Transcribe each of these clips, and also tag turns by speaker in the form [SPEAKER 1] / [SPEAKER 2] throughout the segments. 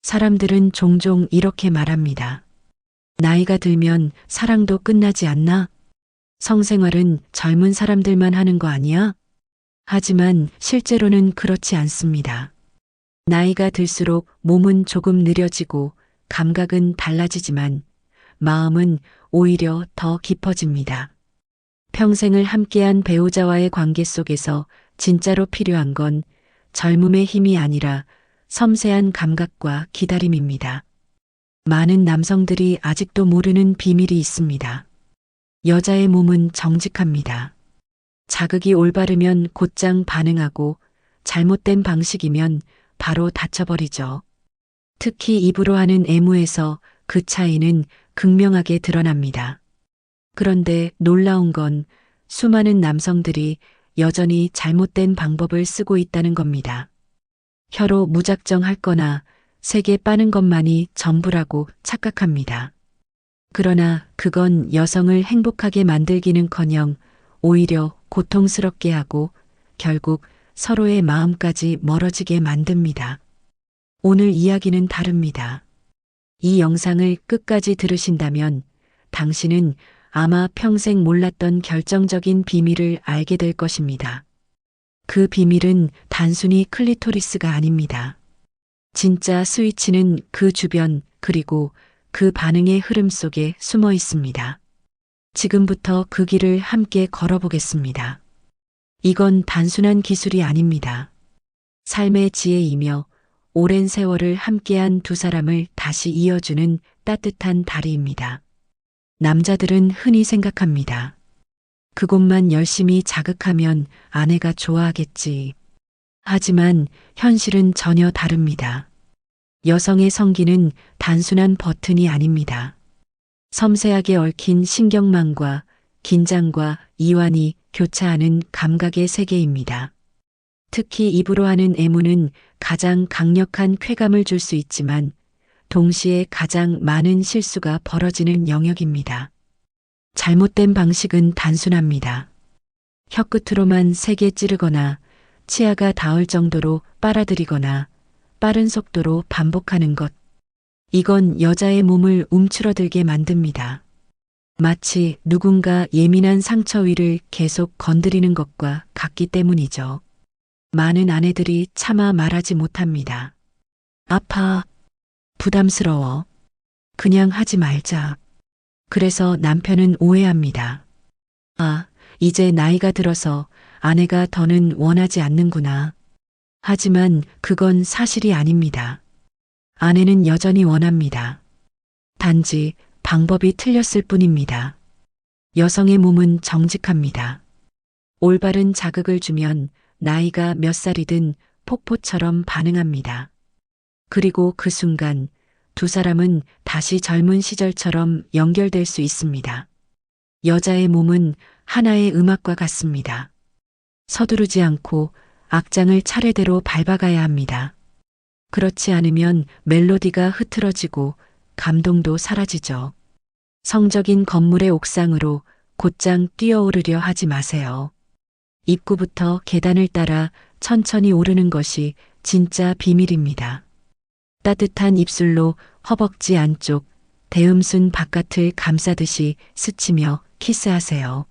[SPEAKER 1] 사람들은 종종 이렇게 말합니다. 나이가 들면 사랑도 끝나지 않나? 성생활은 젊은 사람들만 하는 거 아니야? 하지만 실제로는 그렇지 않습니다. 나이가 들수록 몸은 조금 느려지고 감각은 달라지지만 마음은 오히려 더 깊어집니다. 평생을 함께한 배우자와의 관계 속에서 진짜로 필요한 건 젊음의 힘이 아니라 섬세한 감각과 기다림입니다. 많은 남성들이 아직도 모르는 비밀이 있습니다. 여자의 몸은 정직합니다. 자극이 올바르면 곧장 반응하고 잘못된 방식이면 바로 닫혀버리죠. 특히 입으로 하는 애무에서 그 차이는 극명하게 드러납니다. 그런데 놀라운 건 수많은 남성들이 여전히 잘못된 방법을 쓰고 있다는 겁니다. 혀로 무작정 할 거나 세게 빠는 것만이 전부라고 착각합니다. 그러나 그건 여성을 행복하게 만들기는커녕 오히려 고통스럽게 하고 결국 서로의 마음까지 멀어지게 만듭니다. 오늘 이야기는 다릅니다. 이 영상을 끝까지 들으신다면 당신은 아마 평생 몰랐던 결정적인 비밀을 알게 될 것입니다. 그 비밀은 단순히 클리토리스가 아닙니다. 진짜 스위치는 그 주변 그리고 그 반응의 흐름 속에 숨어 있습니다. 지금부터 그 길을 함께 걸어보겠습니다. 이건 단순한 기술이 아닙니다. 삶의 지혜이며 오랜 세월을 함께한 두 사람을 다시 이어주는 따뜻한 다리입니다. 남자들은 흔히 생각합니다. 그곳만 열심히 자극하면 아내가 좋아하겠지. 하지만 현실은 전혀 다릅니다. 여성의 성기는 단순한 버튼이 아닙니다. 섬세하게 얽힌 신경망과 긴장과 이완이 교차하는 감각의 세계입니다. 특히 입으로 하는 애무는 가장 강력한 쾌감을 줄 수 있지만 동시에 가장 많은 실수가 벌어지는 영역입니다. 잘못된 방식은 단순합니다. 혀끝으로만 세게 찌르거나 치아가 닿을 정도로 빨아들이거나 빠른 속도로 반복하는 것. 이건 여자의 몸을 움츠러들게 만듭니다. 마치 누군가 예민한 상처 위를 계속 건드리는 것과 같기 때문이죠. 많은 아내들이 차마 말하지 못합니다. 아파. 부담스러워. 그냥 하지 말자. 그래서 남편은 오해합니다. 아, 이제 나이가 들어서 아내가 더는 원하지 않는구나. 하지만 그건 사실이 아닙니다. 아내는 여전히 원합니다. 단지 방법이 틀렸을 뿐입니다. 여성의 몸은 정직합니다. 올바른 자극을 주면 나이가 몇 살이든 폭포처럼 반응합니다. 그리고 그 순간 두 사람은 다시 젊은 시절처럼 연결될 수 있습니다. 여자의 몸은 하나의 음악과 같습니다. 서두르지 않고 악장을 차례대로 밟아가야 합니다. 그렇지 않으면 멜로디가 흐트러지고 감동도 사라지죠. 성적인 건물의 옥상으로 곧장 뛰어오르려 하지 마세요. 입구부터 계단을 따라 천천히 오르는 것이 진짜 비밀입니다. 따뜻한 입술로 허벅지 안쪽, 대음순 바깥을 감싸듯이 스치며 키스하세요.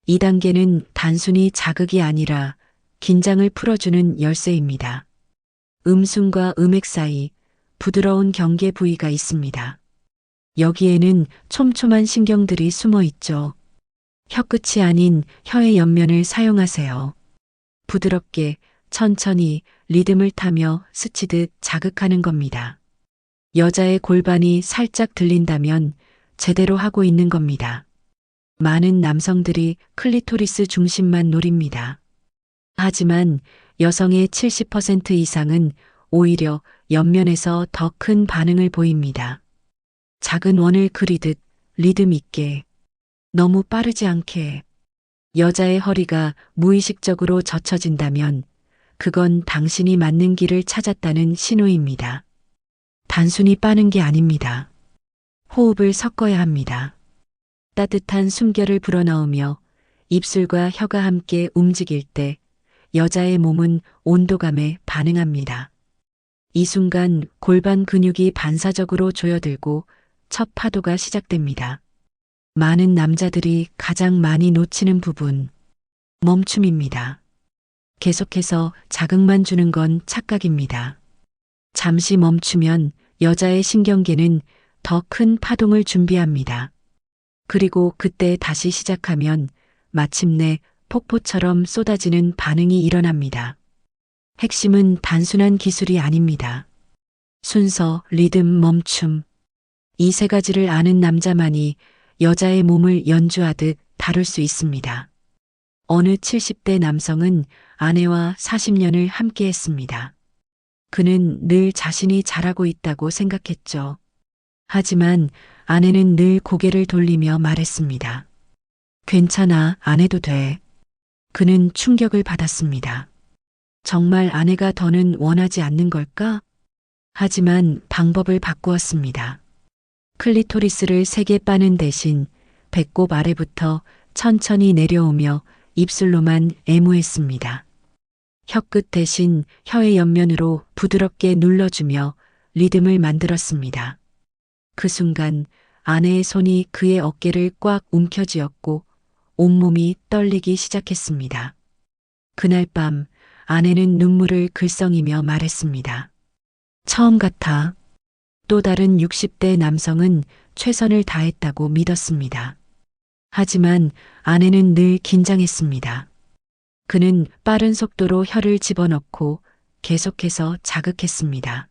[SPEAKER 1] 이 단계는 단순히 자극이 아니라 긴장을 풀어주는 열쇠입니다. 음순과 음액 사이 부드러운 경계 부위가 있습니다. 여기에는 촘촘한 신경들이 숨어 있죠. 혀끝이 아닌 혀의 옆면을 사용하세요. 부드럽게 천천히 리듬을 타며 스치듯 자극하는 겁니다. 여자의 골반이 살짝 들린다면 제대로 하고 있는 겁니다. 많은 남성들이 클리토리스 중심만 노립니다. 하지만 여성의 70% 이상은 오히려 옆면에서 더 큰 반응을 보입니다. 작은 원을 그리듯 리듬 있게, 너무 빠르지 않게. 여자의 허리가 무의식적으로 젖혀진다면 그건 당신이 맞는 길을 찾았다는 신호입니다. 단순히 빠는 게 아닙니다. 호흡을 섞어야 합니다. 따뜻한 숨결을 불어넣으며 입술과 혀가 함께 움직일 때 여자의 몸은 온도감에 반응합니다. 이 순간 골반 근육이 반사적으로 조여들고 첫 파도가 시작됩니다. 많은 남자들이 가장 많이 놓치는 부분, 멈춤입니다. 계속해서 자극만 주는 건 착각입니다. 잠시 멈추면 여자의 신경계는 더 큰 파동을 준비합니다. 그리고 그때 다시 시작하면 마침내 폭포처럼 쏟아지는 반응이 일어납니다. 핵심은 단순한 기술이 아닙니다. 순서, 리듬, 멈춤. 이 세 가지를 아는 남자만이 여자의 몸을 연주하듯 다룰 수 있습니다. 어느 70대 남성은 아내와 40년을 함께 했습니다. 그는 늘 자신이 잘하고 있다고 생각했죠. 하지만 아내는 늘 고개를 돌리며 말했습니다. 괜찮아, 안 해도 돼. 그는 충격을 받았습니다. 정말 아내가 더는 원하지 않는 걸까? 하지만 방법을 바꾸었습니다. 클리토리스를 세게 빠는 대신 배꼽 아래부터 천천히 내려오며 입술로만 애무했습니다. 혀끝 대신 혀의 옆면으로 부드럽게 눌러주며 리듬을 만들었습니다. 그 순간 아내의 손이 그의 어깨를 꽉 움켜쥐었고 온몸이 떨리기 시작했습니다. 그날 밤 아내는 눈물을 글썽이며 말했습니다. 처음 같아. 또 다른 60대 남성은 최선을 다했다고 믿었습니다. 하지만 아내는 늘 긴장했습니다. 그는 빠른 속도로 혀를 집어넣고 계속해서 자극했습니다.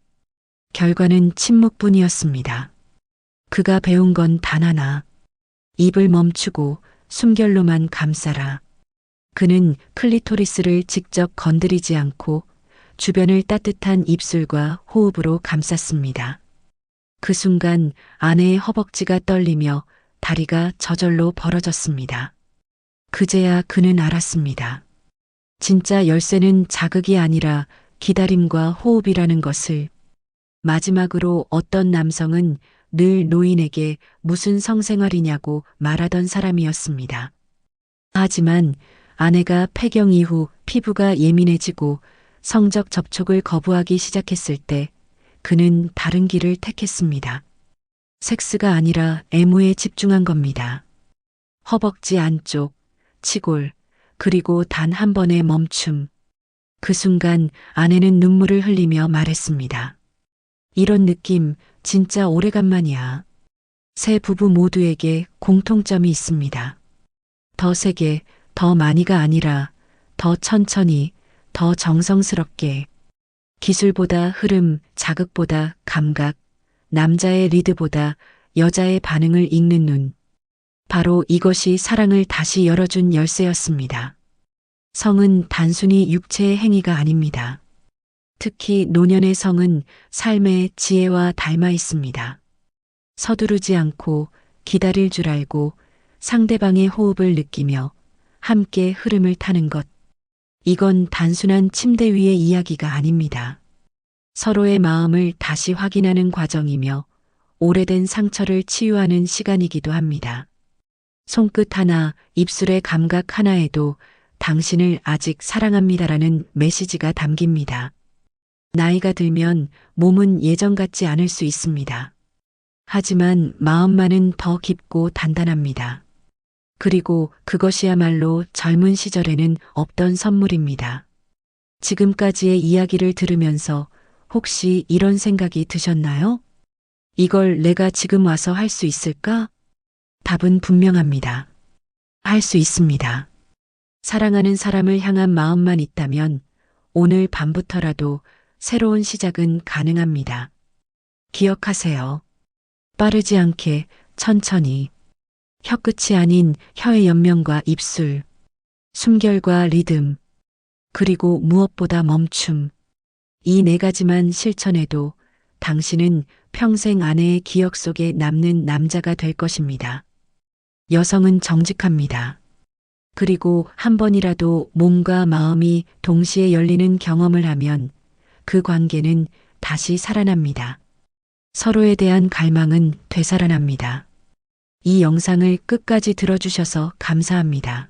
[SPEAKER 1] 결과는 침묵뿐이었습니다. 그가 배운 건 단 하나. 입을 멈추고 숨결로만 감싸라. 그는 클리토리스를 직접 건드리지 않고 주변을 따뜻한 입술과 호흡으로 감쌌습니다. 그 순간 아내의 허벅지가 떨리며 다리가 저절로 벌어졌습니다. 그제야 그는 알았습니다. 진짜 열쇠는 자극이 아니라 기다림과 호흡이라는 것을. 마지막으로 어떤 남성은 늘 노인에게 무슨 성생활이냐고 말하던 사람이었습니다. 하지만 아내가 폐경 이후 피부가 예민해지고 성적 접촉을 거부하기 시작했을 때 그는 다른 길을 택했습니다. 섹스가 아니라 애무에 집중한 겁니다. 허벅지 안쪽, 치골, 그리고 단 한 번의 멈춤. 그 순간 아내는 눈물을 흘리며 말했습니다. 이런 느낌 진짜 오래간만이야. 세 부부 모두에게 공통점이 있습니다. 더 세게, 더 많이가 아니라 더 천천히, 더 정성스럽게. 기술보다 흐름, 자극보다 감각, 남자의 리드보다 여자의 반응을 읽는 눈. 바로 이것이 사랑을 다시 열어준 열쇠였습니다. 성은 단순히 육체의 행위가 아닙니다. 특히 노년의 성은 삶의 지혜와 닮아 있습니다. 서두르지 않고 기다릴 줄 알고 상대방의 호흡을 느끼며 함께 흐름을 타는 것. 이건 단순한 침대 위의 이야기가 아닙니다. 서로의 마음을 다시 확인하는 과정이며 오래된 상처를 치유하는 시간이기도 합니다. 손끝 하나, 입술의 감각 하나에도 당신을 아직 사랑합니다라는 메시지가 담깁니다. 나이가 들면 몸은 예전 같지 않을 수 있습니다. 하지만 마음만은 더 깊고 단단합니다. 그리고 그것이야말로 젊은 시절에는 없던 선물입니다. 지금까지의 이야기를 들으면서 혹시 이런 생각이 드셨나요? 이걸 내가 지금 와서 할 수 있을까? 답은 분명합니다. 할 수 있습니다. 사랑하는 사람을 향한 마음만 있다면 오늘 밤부터라도 새로운 시작은 가능합니다. 기억하세요. 빠르지 않게 천천히. 혀끝이 아닌 혀의 옆면과 입술, 숨결과 리듬, 그리고 무엇보다 멈춤. 이 네 가지만 실천해도 당신은 평생 아내의 기억 속에 남는 남자가 될 것입니다. 여성은 정직합니다. 그리고 한 번이라도 몸과 마음이 동시에 열리는 경험을 하면 그 관계는 다시 살아납니다. 서로에 대한 갈망은 되살아납니다. 이 영상을 끝까지 들어주셔서 감사합니다.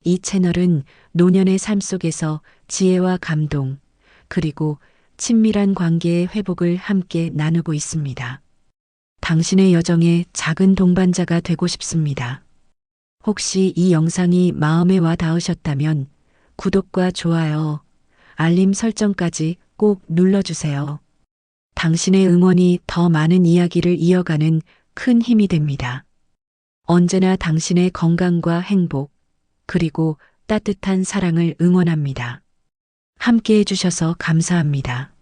[SPEAKER 1] 이 채널은 노년의 삶 속에서 지혜와 감동, 그리고 친밀한 관계의 회복을 함께 나누고 있습니다. 당신의 여정에 작은 동반자가 되고 싶습니다. 혹시 이 영상이 마음에 와 닿으셨다면 구독과 좋아요, 알림 설정까지 꼭 눌러주세요. 당신의 응원이 더 많은 이야기를 이어가는 큰 힘이 됩니다. 언제나 당신의 건강과 행복, 그리고 따뜻한 사랑을 응원합니다. 함께 해주셔서 감사합니다.